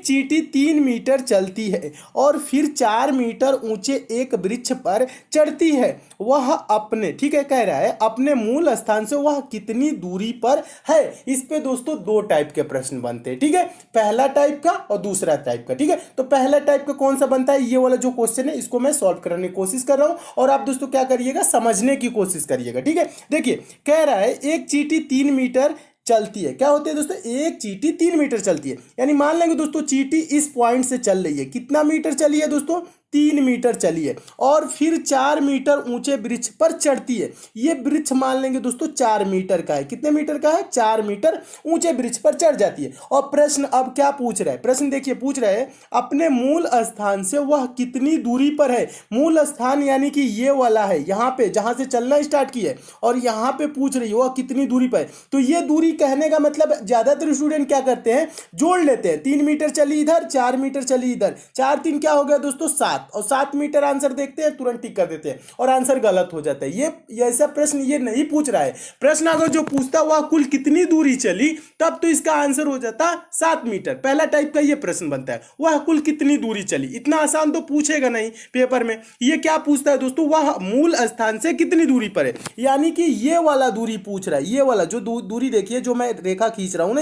चींटी 3 मीटर चलती है और फिर 4 मीटर ऊंचे एक वृक्ष पर चढ़ती है, वह अपने, ठीक है, कह रहा है अपने मूल स्थान से वह कितनी दूरी पर है। इस पे दोस्तों दो टाइप के प्रश्न बनते हैं, ठीक है, पहला टाइप का और दूसरा टाइप का, ठीक है। तो पहला टाइप का कौन सा बनता है, ये वाला जो क्वेश्चन है इसको मैं सॉल्व करने की कोशिश कर रहा हूं और आप दोस्तों क्या करिएगा, समझने की कोशिश करिएगा, ठीक है। देखिए कह रहा है एक चींटी 3 मीटर चलती है, क्या होती है दोस्तों, एक चींटी 3 मीटर चलती है, यानी मान लेंगे दोस्तों चींटी इस पॉइंट से चल रही है, कितना मीटर चली है दोस्तों, 3 मीटर चली है और फिर 4 मीटर ऊंचे वृक्ष पर चढ़ती है। ये वृक्ष मान लेंगे दोस्तों 4 मीटर का है, कितने मीटर का है, 4 मीटर ऊंचे वृक्ष पर चढ़ जाती है। और प्रश्न अब क्या पूछ रहा है, प्रश्न देखिए पूछ रहा है अपने मूल स्थान से वह कितनी दूरी पर है। मूल स्थान यानी कि ये वाला है, यहाँ पे जहां से चलना स्टार्ट की है और यहाँ पे पूछ रही है वह कितनी दूरी पर है। तो ये दूरी कहने का मतलब ज्यादातर स्टूडेंट क्या करते हैं, जोड़ लेते हैं, 3 मीटर चली इधर, 4 मीटर चली इधर, 4 3 क्या हो गया दोस्तों 7, और 7 मीटर आंसर देखते हैं तुरंत टिक कर देते हैं और आंसर गलत हो जाता है। ये ऐसा प्रश्न ये नहीं पूछ रहा है। प्रश्न अगर जो पूछता वह कुल कितनी दूरी चली, तब तो इसका आंसर हो जाता 7 मीटर। पहला टाइप का ये प्रश्न बनता है, वह कुल कितनी दूरी चली। इतना आसान तो पूछेगा नहीं पेपर में। ये क्या पूछता है दोस्तों, वह मूल स्थान से कितनी दूरी पर है, यानी कि ये वाला दूरी पूछ रहा है। ये वाला जो दूरी देखिए, जो मैं रेखा खींच रहा हूं ना,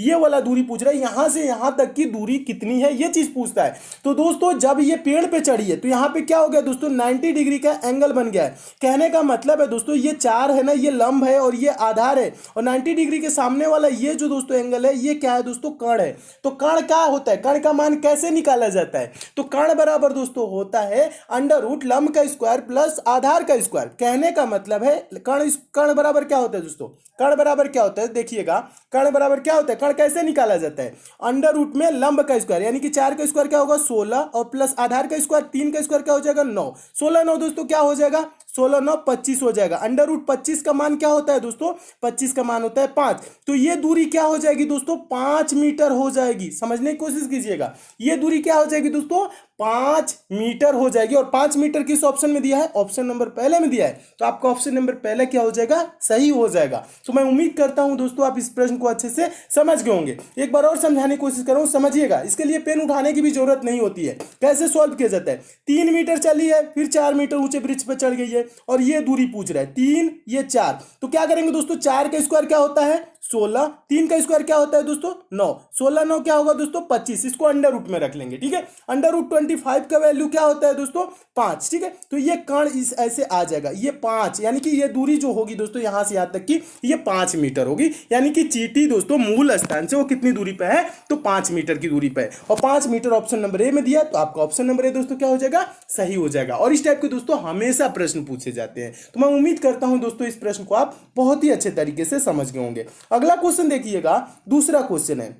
ये वाला दूरी पूछ रहा है, यहां से यहां तक की दूरी कितनी है, ये चीज पूछता है। तो दोस्तों जब ये पेड़ पे चढ़ी है तो यहाँ पे क्या हो गया दोस्तों, 90 डिग्री का एंगल बन गया है। कहने का मतलब है दोस्तों ये 4 है ना, ये लंब है और ये आधार है, और 90 डिग्री के सामने वाला ये जो दोस्तों एंगल है, ये क्या है दोस्तों, कर्ण है। तो कर्ण क्या होता है, कर्ण का मान कैसे निकाला जाता है, तो कर्ण बराबर दोस्तों होता है √ लंब का स्क्वायर प्लस आधार का स्क्वायर। कहने का मतलब है कर्ण बराबर क्या होता है दोस्तों, कर्ण बराबर क्या होता है, देखिएगा कर्ण बराबर क्या होता है, कर्ण कैसे निकाला जाता है, √ में लंब का स्क्वायर, यानी कि 4 का स्क्वायर क्या होगा 16 और प्लस आधार का स्क्वायर 3 का स्क्वायर क्या हो जाएगा 9, 16 9 दोस्तों क्या हो जाएगा, 16 9 25 हो जाएगा। √25 का मान क्या होता है दोस्तों, 25 का मान होता है 5। तो ये दूरी क्या हो जाएगी दोस्तों, 5 मीटर हो जाएगी। समझने की कोशिश कीजिएगा, ये दूरी क्या हो जाएगी दोस्तों, 5 मीटर हो जाएगी। और 5 मीटर किस ऑप्शन में दिया है, ऑप्शन नंबर पहले में दिया है, तो आपका ऑप्शन नंबर पहले क्या हो जाएगा, सही हो जाएगा। तो मैं उम्मीद करता हूं दोस्तों आप इस प्रश्न को अच्छे से समझ गए होंगे। एक बार और समझाने की कोशिश करूं, समझिएगा। इसके लिए पेन उठाने की भी जरूरत नहीं होती है। कैसे सॉल्व किया जाता है, 3 मीटर चली है, फिर 4 मीटर ऊंचे वृक्ष पर चढ़ गई है और ये दूरी पूछ रहा है 3, ये 4। तो क्या करेंगे दोस्तों, 4 का स्क्वायर क्या होता है 16, 3 का स्क्वायर क्या होता है दोस्तों 9, 16 9 क्या होगा दोस्तों 25, इसको √ में रख लेंगे, ठीक है। √25 का वैल्यू क्या होता है दोस्तों 5, ठीक है। तो ये कर्ण इस ऐसे आ जाएगा, ये 5, यानी कि ये दूरी जो होगी दोस्तों यहां से यहां तक की ये 5 मीटर होगी। यानी कि चींटी दोस्तों मूल स्थान से वो कितनी दूरी पे है, तो 5 मीटर की दूरी पे है, और 5 मीटर ऑप्शन नंबर ए में दिया, तो आपका ऑप्शन नंबर ए दोस्तों क्या हो जाएगा, सही हो जाएगा। और इस टाइप के दोस्तों हमेशा प्रश्न पूछे जाते हैं। तो मैं उम्मीद करता हूं दोस्तों इस प्रश्न को आप बहुत ही अच्छे तरीके से समझ गए होंगे। अगला क्वेश्चन देखिएगा, दूसरा क्वेश्चन है।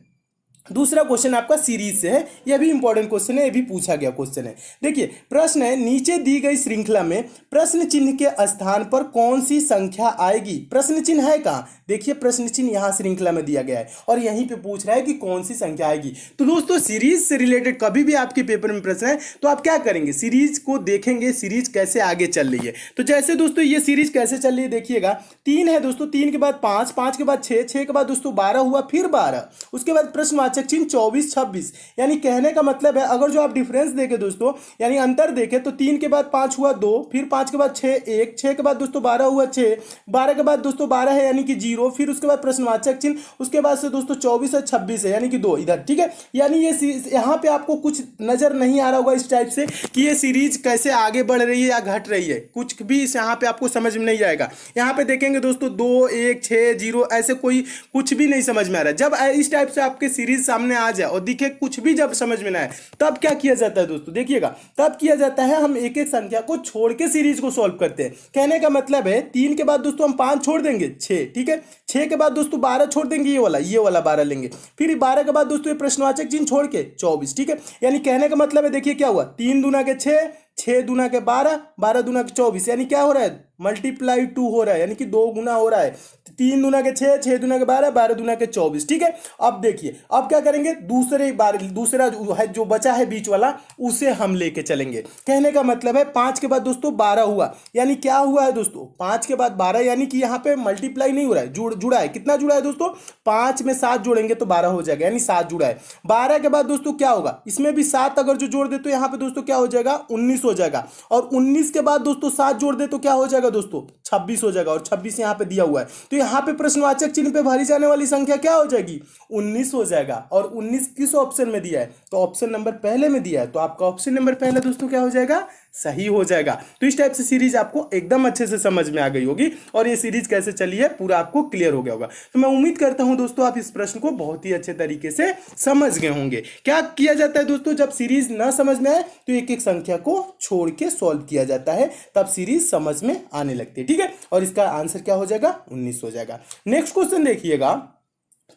दूसरा क्वेश्चन आपका सीरीज से है, यह भी इंपॉर्टेंट क्वेश्चन है, यह भी पूछा गया क्वेश्चन है। देखिए प्रश्न है, नीचे दी गई श्रृंखला में प्रश्न चिन्ह के स्थान पर कौन सी संख्या आएगी। प्रश्न चिन्ह है कहां, देखिए प्रश्न चिन्ह यहां श्रृंखला में दिया गया है और यहीं पे पूछ रहा है कि कौन सी संख्या आएगी। तो दोस्तों सीरीज से रिलेटेड कभी भी आपके पेपर में प्रश्न है तो आप क्या करेंगे, सीरीज को देखेंगे, सीरीज कैसे आगे चल रही है। तो जैसे दोस्तों ये सीरीज कैसे चल रही है, देखिएगा 3 है दोस्तों, 3 के बाद 5, 5 के बाद 6, 6 के बाद दोस्तों 12 हुआ, फिर 12, उसके बाद प्रश्न चिन्ह 24 26। यानी कहने का मतलब है अगर जो आप डिफरेंस देखें दोस्तों, यानी अंतर देखें, तो 3 के बाद 5 हुआ 2, फिर 5 के बाद 6 1, 6 के बाद दोस्तों 12 हुआ 6, 12 के बाद दोस्तों 12 है यानी कि 0, फिर उसके बाद प्रश्नवाचक चिन्ह, उसके बाद से दोस्तों 24 और 26 है यानी कि 2 इधर, ठीक है। यानी ये यहाँ पे आपको कुछ नजर नहीं आ रहा होगा इस टाइप से कि ये सीरीज कैसे आगे बढ़ रही है या घट रही है, कुछ भी इस यहाँ पे आपको समझ में नहीं आएगा। यहाँ पे देखेंगे दोस्तों 2 1 6 0 ऐसे कोई कुछ भी नहीं समझ में आ रहा है। जब इस टाइप से आपके सीरीज सामने आ जाए और दिखे कुछ भी जब समझ में ना आए, तब क्या किया जाता है दोस्तों, देखिएगा तब किया जाता है हम एक एक संख्या को छोड़ के सीरीज को सॉल्व करते हैं। कहने का मतलब है 3 के बाद दोस्तों हम 5 छोड़ देंगे 6, ठीक है, 6 के बाद दोस्तों 12 छोड़ देंगे, ये वाला 12 लेंगे, फिर 12 के बाद दोस्तों ये प्रश्नवाचक चिन्ह छोड़ के 24, ठीक है। यानी कहने का मतलब है देखिए क्या हुआ, 3 दूना के 6, 6 दूना के 12, 12 दूना के 24, यानी क्या हो रहा है, मल्टीप्लाई 2 हो रहा है, यानी कि 2 गुना हो रहा है। 3 दूना के 6, 6 दूना के 12, 12 दूना के 24। ठीक है, अब देखिए अब क्या करेंगे, दूसरा जो है, जो बचा है बीच वाला, उसे हम लेके चलेंगे। कहने का मतलब है 5 के बाद दोस्तों 12 हुआ, यानी क्या हुआ है दोस्तों, 5 के बाद 12, यानी कि यहाँ पे मल्टीप्लाई नहीं हो रहा है, जुड़ा है। कितना जुड़ा है दोस्तों, 5 में 7 जोड़ेंगे तो 12 हो जाएगा, यानी 7 जुड़ा है। 12 के बाद दोस्तों क्या होगा, इसमें भी 7 अगर जो जोड़ दे तो यहाँ पे दोस्तों क्या हो जाएगा, 19 हो जाएगा। और 19 के बाद दोस्तों 7 जोड़ दे तो क्या हो जाएगा दोस्तों, 26 हो जाएगा। और 26 यहाँ पे दिया हुआ है, तो यहाँ पे प्रश्नवाचक चिन्ह पे भरी जाने वाली संख्या क्या हो जाएगी, 19 हो जाएगा। और 19 किस ऑप्शन में दिया है, तो ऑप्शन नंबर पहले में दिया है, तो आपका ऑप्शन नंबर पहले दोस्तों क्या हो जाएगा, सही हो जाएगा। तो इस टाइप से सीरीज आपको एकदम अच्छे से समझ में आ गई होगी, और ये सीरीज कैसे चली है पूरा आपको क्लियर हो गया होगा। तो मैं उम्मीद करता हूं दोस्तों आप इस प्रश्न को बहुत ही अच्छे तरीके से समझ गए होंगे। क्या किया जाता है दोस्तों, जब सीरीज ना समझ में आए तो एक एक संख्या को छोड़ के सॉल्व किया जाता है, तब सीरीज समझ में आने लगती है। ठीक है, और इसका आंसर क्या हो जाएगा, 19 हो जाएगा। नेक्स्ट क्वेश्चन देखिएगा,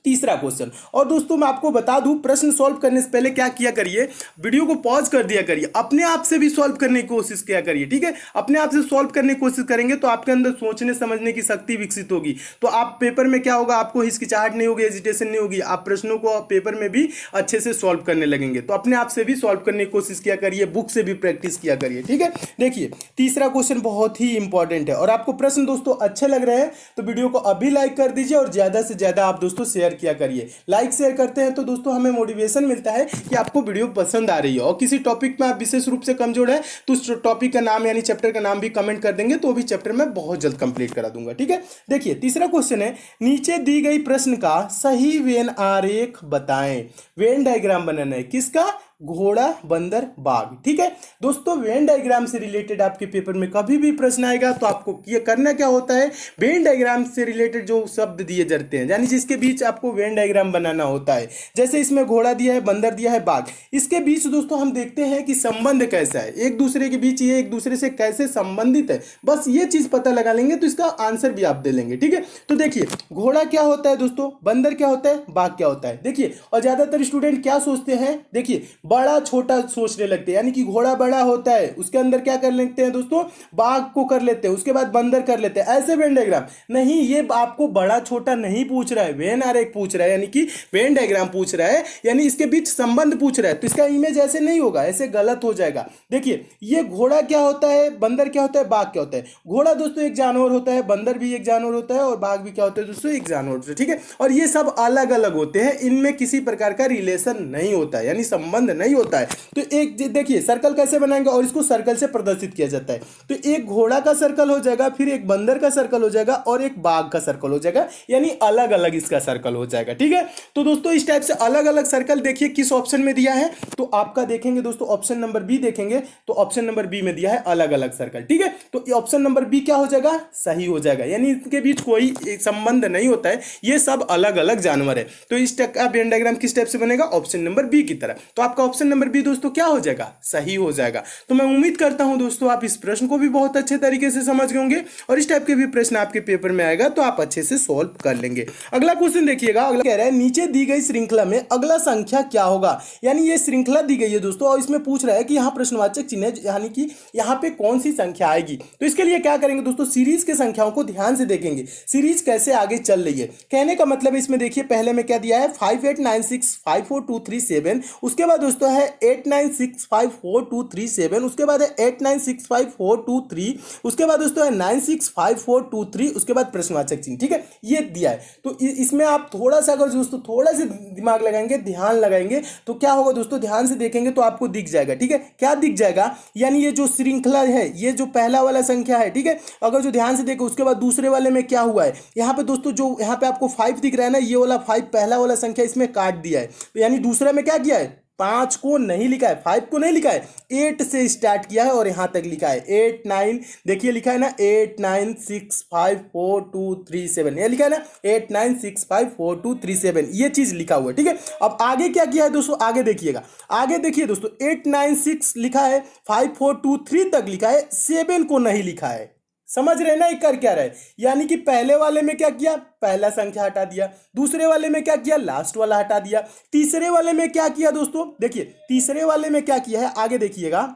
तीसरा क्वेश्चन। और दोस्तों मैं आपको बता दूं, प्रश्न सॉल्व करने से पहले क्या किया करिए, वीडियो को पॉज कर दिया करिए, अपने आप से भी सॉल्व करने की कोशिश किया करिए। ठीक है, अपने आप से सॉल्व करने की कोशिश करेंगे तो आपके अंदर सोचने समझने की शक्ति विकसित होगी। तो आप पेपर में क्या होगा, आपको हिचकिचाहट नहीं होगी, हेजिटेशन नहीं होगी, आप प्रश्नों को पेपर में भी अच्छे से सॉल्व करने लगेंगे। तो अपने आप से भी सॉल्व करने की कोशिश किया करिए, बुक से भी प्रैक्टिस किया करिए। ठीक है, देखिए तीसरा क्वेश्चन बहुत ही इंपॉर्टेंट है, और आपको प्रश्न दोस्तों अच्छे लग रहे हैं तो वीडियो को अभी लाइक कर दीजिए, और ज्यादा से ज्यादा आप दोस्तों शेयर किया करिए। लाइक शेयर करते हैं तो दोस्तों हमें मोटिवेशन मिलता है कि आपको वीडियो पसंद आ रही है। और किसी टॉपिक में आप विशेष रूप से कमजोर है तो उस टॉपिक का नाम यानी चैप्टर का नाम भी कमेंट कर देंगे, तो भी चैप्टर में बहुत जल्द कंप्लीट करा दूंगा। ठीक है, देखिए तीसरा क्वेश्चन है, नीचे दी गई प्रश्न का सही वेन आरेख बताएं। वेन डायग्राम बनाना है, किसका, घोड़ा बंदर बाघ। ठीक है दोस्तों, वेन डायग्राम से रिलेटेड आपके पेपर में कभी भी प्रश्न आएगा तो आपको ये करना क्या होता है, वेन डायग्राम से रिलेटेड जो शब्द दिए जाते हैं, यानी जिसके बीच आपको वेन डायग्राम बनाना होता है, जैसे इसमें घोड़ा दिया है, बंदर दिया है, बाघ, इसके बीच दोस्तों हम देखते हैं कि संबंध कैसा है, एक दूसरे के बीच ये एक दूसरे से कैसे संबंधित है, बस ये चीज पता लगा लेंगे तो इसका आंसर भी आप दे लेंगे। ठीक है, तो देखिए घोड़ा क्या होता है दोस्तों, बंदर क्या होता है, बाघ क्या होता है। देखिए, और ज्यादातर स्टूडेंट क्या सोचते हैं, देखिए बड़ा छोटा सोचने लगते हैं, यानी कि घोड़ा बड़ा होता है, उसके अंदर क्या कर लेते हैं दोस्तों, बाघ को कर लेते हैं, उसके बाद बंदर कर लेते हैं, ऐसे वेन डायग्राम नहीं। ये आपको बड़ा छोटा नहीं पूछ रहा है, वेन आरेख पूछ रहा है, यानी कि वेन डायग्राम पूछ रहा है, यानी इसके बीच संबंध पूछ रहा है, तो इसका इमेज ऐसे नहीं होगा, ऐसे गलत हो जाएगा। देखिए ये घोड़ा क्या होता है, बंदर क्या होता है, बाघ क्या होता है। घोड़ा दोस्तों एक जानवर होता है, बंदर भी एक जानवर होता है, और बाघ भी क्या होता है दोस्तों, एक जानवर होता है। ठीक है, और ये सब अलग अलग होते हैं, इनमें किसी प्रकार का रिलेशन नहीं होता है, यानी संबंध नहीं होता है। तो एक देखिए सर्कल कैसे बनाएंगे, और इसको सर्कल से प्रदर्शित किया जाता है। तो एक घोड़ा का सर्कल हो जाएगा, फिर एक बंदर का सर्कल हो जाएगा, और एक बाघ का सर्कल हो जाएगा, यानी अलग अलग इसका सर्कल हो जाएगा। ठीक है, तो दोस्तों इस टाइप से अलग अलग सर्कल देखिए किस ऑप्शन में दिया है, तो आपका देखेंगे दोस्तों ऑप्शन नंबर बी देखेंगे, तो ऑप्शन नंबर बी में दिया है अलग अलग सर्कल। ठीक है, तो ऑप्शन नंबर बी क्या हो जाएगा, सही हो जाएगा, यानी इनके बीच कोई संबंध नहीं होता है, ये सब अलग अलग जानवर है। तो इस टाइप का वेन डायग्राम किस टाइप से बनेगा, ऑप्शन नंबर बी की तरह। तो आपका ऑप्शन नंबर बी दोस्तों क्या हो जाएगा, सही हो जाएगा। तो मैं उम्मीद करता हूं दोस्तों आप इस प्रश्न को भी बहुत अच्छे तरीके से समझ गए होंगे, और इस टाइप के भी प्रश्न आपके पेपर में आएगा तो आप अच्छे से सॉल्व कर लेंगे। अगला क्वेश्चन देखिएगा, अगला कह रहा है नीचे दी गई श्रृंखला में अगला संख्या क्या होगा। यानी ये श्रृंखला दी गई है दोस्तों, और इसमें पूछ रहा है कि यहाँ प्रश्नवाचक चिन्ह है, यानी कि यहाँ पे कौन सी संख्या आएगी। तो इसके लिए क्या करेंगे दोस्तों, सीरीज के संख्याओं को ध्यान से देखेंगे, सीरीज कैसे आगे चल रही है। कहने का मतलब इसमें देखिए पहले में क्या दिया है, 58965423 उसके बाद दोस्तों है 89654237, उसके बाद है 896543, उसके बाद दोस्तों है 965423, उसके बाद प्रश्नवाचक चिन्ह। ठीक है, ये दिया है। तो इसमें आप थोड़ा सा अगर दोस्तों थोड़ा सा दिमाग लगाएंगे, ध्यान लगाएंगे, तो क्या होगा दोस्तों, ध्यान से देखेंगे तो आपको दिख जाएगा। ठीक है, क्या दिख जाएगा, यानी ये जो श्रृंखला है, ये जो पहला वाला संख्या है, ठीक है, अगर जो ध्यान से देखो उसके बाद दूसरे वाले में क्या हुआ है, यहाँ पे दोस्तों जो यहाँ पे आपको 5 दिख रहा है ना, ये वाला 5 पहला वाला संख्या इसमें काट दिया है, तो यानी दूसरे में क्या किया है, 5 को नहीं लिखा है, 5 को नहीं लिखा है, 8 से स्टार्ट किया है और यहां तक लिखा है 8 9, देखिए लिखा है ना 89654237, ये लिखा है ना 89654237, ये चीज लिखा हुआ है। ठीक है, अब आगे क्या किया है दोस्तों, आगे देखिएगा, आगे देखिए दोस्तों 896 लिखा है, 5423 तक लिखा है, 7 को नहीं लिखा है। समझ रहे ना, ये कर क्या रहे, यानी कि पहले वाले में क्या किया, पहला संख्या हटा दिया, दूसरे वाले में क्या किया, लास्ट वाला हटा दिया, तीसरे वाले में क्या किया दोस्तों, देखिए तीसरे वाले में क्या किया है, आगे देखिएगा,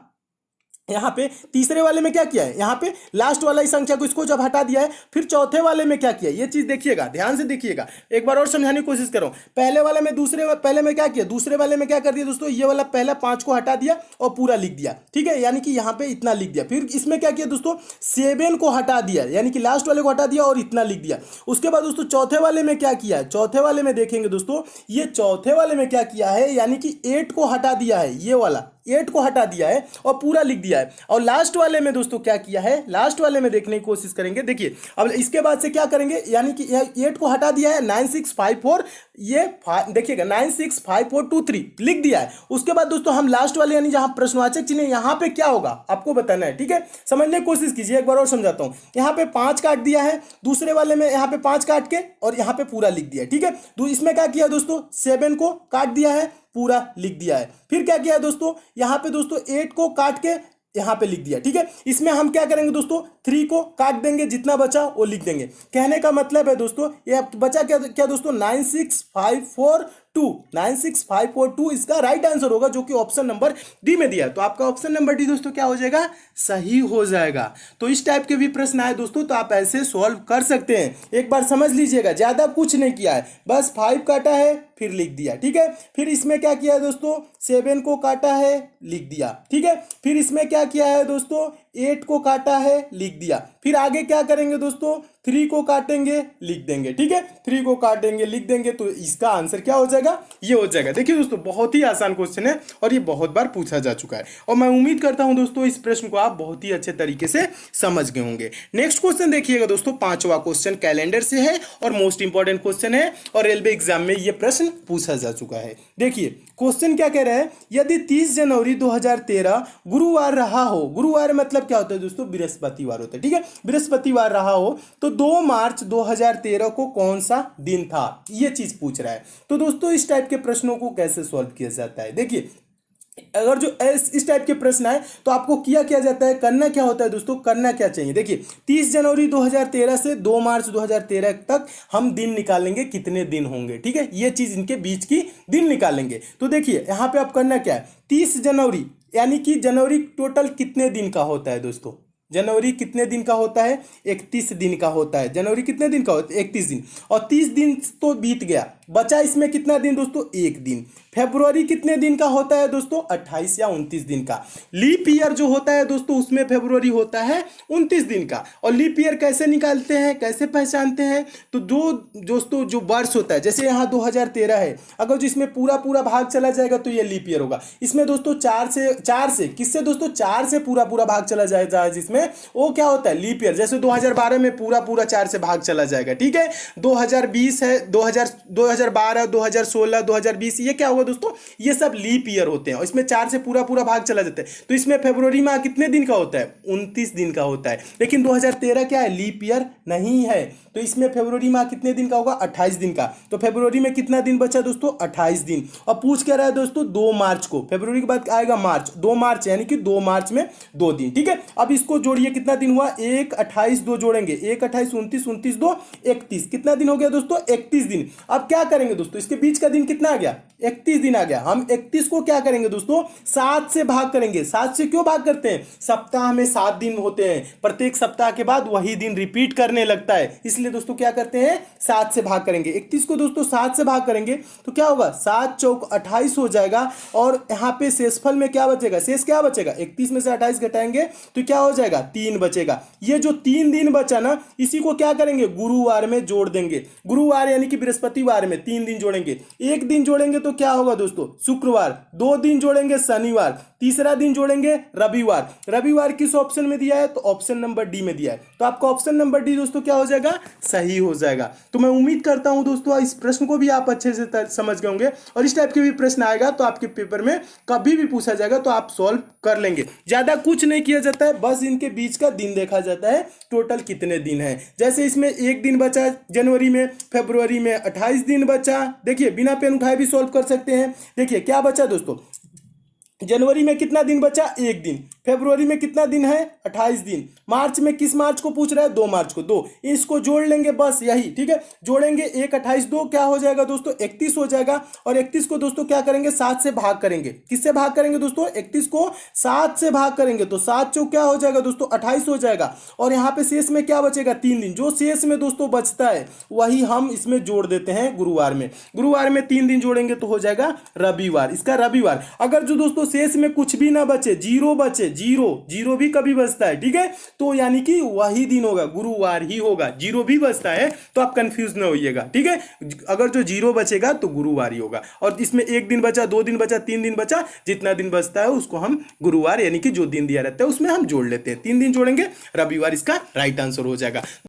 यहाँ पे तीसरे वाले में क्या किया है, यहाँ पे लास्ट वाला ही संख्या को इसको जब हटा दिया है, फिर चौथे वाले में क्या किया, ये चीज देखिएगा, ध्यान से देखिएगा, एक बार और समझाने की कोशिश करो। पहले वाले में पहले में क्या किया, दूसरे वाले में क्या कर दिया दोस्तों, ये वाला पहला 5 को हटा दिया और पूरा लिख दिया, ठीक है, यानी कि यहाँ पे इतना लिख दिया। फिर इसमें क्या किया दोस्तों, 7 को हटा दिया, यानी कि लास्ट वाले को हटा दिया और इतना लिख दिया। उसके बाद दोस्तों चौथे वाले में क्या किया है, चौथे वाले में देखेंगे दोस्तों, ये चौथे वाले में क्या किया है, यानी कि 8 को हटा दिया है, ये वाला 8 को हटा दिया है और पूरा लिख दिया है। और लास्ट वाले में दोस्तों क्या किया है, लास्ट वाले में देखने की कोशिश करेंगे, देखिए अब इसके बाद से क्या करेंगे, यानी कि 8 को हटा दिया है, 9654, ये देखिएगा 965423 लिख दिया है। उसके बाद दोस्तों हम लास्ट वाले यानी जहां प्रश्नवाचक चिन्ह यहां पे क्या होगा आपको बताना है, ठीक है, समझने की कोशिश कीजिए, एक बार और समझाता हूं। यहां पे 5 काट दिया है, दूसरे वाले में यहां पे 5 काट के और यहां पे पूरा लिख दिया, ठीक है। तो इसमें क्या किया दोस्तों, 7 को काट दिया है, पूरा लिख दिया है। फिर क्या किया है दोस्तों, यहां पे दोस्तों 8 को काट के यहां पे लिख दिया, ठीक है। इसमें हम क्या करेंगे दोस्तों, 3 को काट देंगे, जितना बचा वो लिख देंगे। कहने का मतलब है दोस्तों, ये बचा क्या क्या दोस्तों, 96542 इसका राइट आंसर होगा, जो कि ऑप्शन नंबर डी में दिया है। तो आपका ऑप्शन नंबर डी दोस्तों क्या हो जाएगा, सही हो जाएगा। तो इस टाइप के भी प्रश्न आए दोस्तों तो आप ऐसे सॉल्व कर सकते हैं, एक बार समझ लीजिएगा, ज्यादा कुछ नहीं किया है, बस 5 काटा है फिर लिख दिया, ठीक है। फिर इसमें क्या किया है दोस्तों, 7 को काटा है, लिख दिया, ठीक है। फिर इसमें क्या किया है दोस्तों, 8 को काटा है, लिख दिया। फिर आगे क्या करेंगे दोस्तों, 3 को काटेंगे, लिख देंगे, ठीक है, 3 को काटेंगे, लिख देंगे। तो इसका आंसर क्या हो जाएगा, ये हो जाएगा। देखिए दोस्तों बहुत ही आसान क्वेश्चन है और ये बहुत बार पूछा जा चुका है, और मैं उम्मीद करता हूं दोस्तों इस प्रश्न को आप बहुत ही अच्छे तरीके से समझ गए होंगे। नेक्स्ट क्वेश्चन देखिएगा दोस्तों, 5वां क्वेश्चन कैलेंडर से है और मोस्ट इंपॉर्टेंट क्वेश्चन है, और रेलवे एग्जाम में ये प्रश्न पूछा जा चुका है। देखिए क्वेश्चन क्या कह रहा है, यदि 30 जनवरी 2013 गुरुवार रहा हो, गुरुवार मतलब क्या होता है दोस्तों, बृहस्पतिवार होता है, ठीक है, बृहस्पतिवार रहा हो, तो 2 मार्च 2013 को कौन सा दिन था, ये चीज पूछ रहा है। तो दोस्तों इस टाइप के प्रश्नों को कैसे सॉल्व किया जाता है, देखिए अगर जो इस टाइप के प्रश्न आए तो आपको किया जाता है, करना क्या होता है दोस्तों, करना क्या चाहिए, देखिए 30 जनवरी 2013 से 2 मार्च 2013 तक हम दिन निकालेंगे, कितने दिन होंगे, ठीक है, ये चीज इनके बीच की दिन निकालेंगे। तो देखिए यहां पे आप करना क्या है, 30 जनवरी यानी कि जनवरी टोटल कितने दिन का होता है दोस्तों, जनवरी कितने दिन का होता है, 31 दिन का होता है। जनवरी कितने दिन का होता है, 31 दिन, और 30 दिन तो बीत गया, बचा इसमें कितना दिन दोस्तों, 1 दिन। फेब्रुवरी कितने दिन का होता है दोस्तों, 28 या 29 दिन का। लीप ईयर जो होता है दोस्तों उसमें फेब्रुवरी होता है 29 दिन का। और लीप ईयर कैसे निकालते हैं, कैसे पहचानते हैं, तो दोस्तों जो वर्ष होता है, जैसे यहाँ 2013 है, अगर जो इसमें पूरा पूरा भाग चला जाएगा तो ये लीप ईयर होगा। इसमें दोस्तों 4 से किससे दोस्तों, 4 से पूरा पूरा भाग चला जाएगा, जिसमें वो क्या होता है, लीप ईयर। जैसे 2012 में पूरा पूरा 4 से भाग चला जाएगा, ठीक है। 2020 है, 2012, 2016, 2020, ये क्या होगा दोस्तों, ये सब लीप ईयर होते हैं, और इसमें 4 से पूरा पूरा भाग चला जाता है। तो इसमें फरवरी माह कितने दिन का होता है, 29 दिन का होता है। लेकिन 2013 क्या है, लीप ईयर नहीं है, तो इसमें फरवरी माह कितने दिन का होगा, 28 दिन का। तो फरवरी में कितना दिन बचा दोस्तों, 28 दिन। और पूछ क्या रहा है दोस्तों, 2 मार्च को, फरवरी के बाद आएगा मार्च, 2 मार्च यानी कि 2 मार्च में 2 दिन, ठीक है। अब इसको जोड़िए, कितना दिन हुआ, 1 28 2 जोड़ेंगे, 1 28 29 29 2 31, कितना दिन हो गया दोस्तों, 31 दिन। अब क्या करेंगे दोस्तों, इसके बीच का दिन कितना आ गया, 31 दिन आ गया। हम 31 को क्या करेंगे दोस्तों, 7 से भाग करेंगे। 7 से क्यों भाग करते हैं, सप्ताह में 7 दिन होते हैं, प्रत्येक सप्ताह के बाद वही दिन रिपीट करने लगता है, इसलिए दोस्तों क्या करते हैं, 7 से भाग करेंगे। 31 को दोस्तों 7 से भाग करेंगे तो क्या होगा, 7 चौक 28 हो जाएगा। और यहां पे शेषफल में क्या बचेगा, शेष क्या बचेगा, 31 में से 28 घटाएंगे तो क्या हो जाएगा, 3 बचेगा। ये जो 3 दिन बचा ना, इसी को क्या करेंगे, गुरुवार में जोड़ देंगे। गुरुवार यानी कि बृहस्पतिवार में 3 दिन जोड़ेंगे, 1 दिन जोड़ेंगे तो क्या होगा दोस्तों, शुक्रवार। 2 दिन जोड़ेंगे, शनिवार। तीसरा दिन जोड़ेंगे, रविवार। रविवार किस ऑप्शन में दिया है, तो ऑप्शन नंबर डी में दिया है। तो आपका ऑप्शन नंबर डी दोस्तों क्या हो जाएगा, सही हो जाएगा। तो मैं उम्मीद करता हूं दोस्तों इस प्रश्न को भी आप अच्छे से समझ गए होंगे, और इस टाइप के भी प्रश्न आएगा तो आपके पेपर में कभी भी पूछा जाएगा तो आप सॉल्व कर लेंगे। ज्यादा कुछ नहीं किया जाता है, बस इनके बीच का दिन देखा जाता है, टोटल कितने दिन है। जैसे इसमें 1 दिन बचा जनवरी में, फरवरी में 28 दिन बचा। देखिए बिना पेन उठाए भी सॉल्व कर सकते हैं। देखिए क्या बचा दोस्तों, जनवरी में कितना दिन बचा, 1 दिन। फरवरी में कितना दिन है, 28 दिन। मार्च में किस मार्च को पूछ रहा है, 2 मार्च को, 2। इसको जोड़ लेंगे बस, यही ठीक है। जोड़ेंगे 1 28 2 क्या हो जाएगा दोस्तों, 31 हो जाएगा। और 31 को दोस्तों क्या करेंगे, 7 से भाग करेंगे। किससे भाग करेंगे दोस्तों, 31 को 7 से भाग करेंगे तो 7 चौक क्या हो जाएगा दोस्तों, 28 हो जाएगा। और यहाँ पे शेष में क्या बचेगा, 3 दिन। जो शेष में दोस्तों बचता है वही हम इसमें जोड़ देते हैं गुरुवार में। गुरुवार में 3 दिन जोड़ेंगे तो हो जाएगा रविवार, इसका रविवार। अगर जो दोस्तों शेष में कुछ भी ना बचे, जीरो बचे, जीरो जीरो भी कभी बचता है, ठीक है, तो यानी कि वही दिन होगा, गुरुवार ही होगा। जीरो भी बचता है तो आप कंफ्यूज ना होइएगा, ठीक है। अगर जो जीरो बचेगा तो गुरुवार ही होगा। और इसमें 1 दिन बचा, 2 दिन बचा, 3 दिन बचा, जितना दिन बचता है उसको हम गुरुवार यानी कि जो दिन दिया रहता है उसमें हम जोड़ लेते हैं। 3 दिन जोड़ेंगे, रविवार इसका राइट आंसर हो जाएगा।